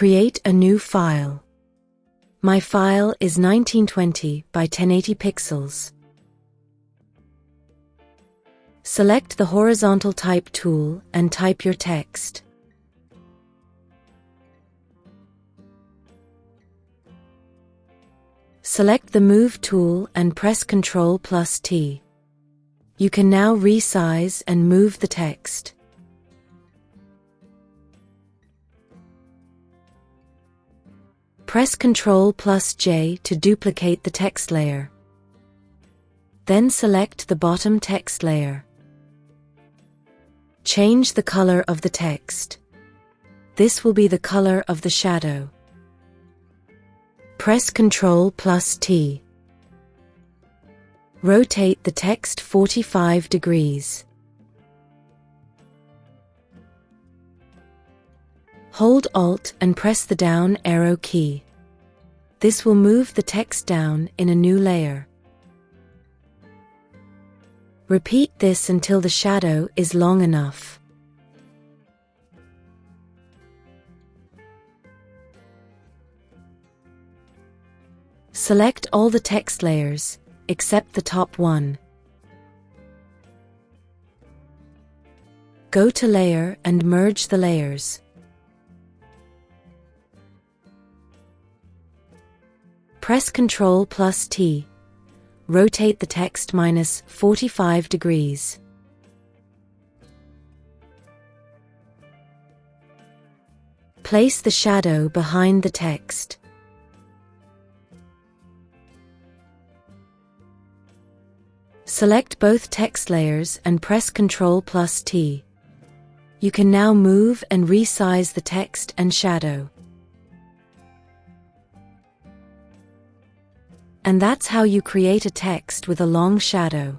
Create a new file. My file is 1920 by 1080 pixels. Select the horizontal type tool and type your text. Select the Move tool and press Ctrl+T. You can now resize and move the text. Press Ctrl+J to duplicate the text layer. Then select the bottom text layer. Change the color of the text. This will be the color of the shadow. Press Ctrl+T. Rotate the text 45 degrees. Hold Alt and press the down arrow key. This will move the text down in a new layer. Repeat this until the shadow is long enough. Select all the text layers, except the top one. Go to Layer and merge the layers. Press Ctrl+T. Rotate the text -45 degrees. Place the shadow behind the text. Select both text layers and press Ctrl+T. You can now move and resize the text and shadow. And that's how you create a text with a long shadow.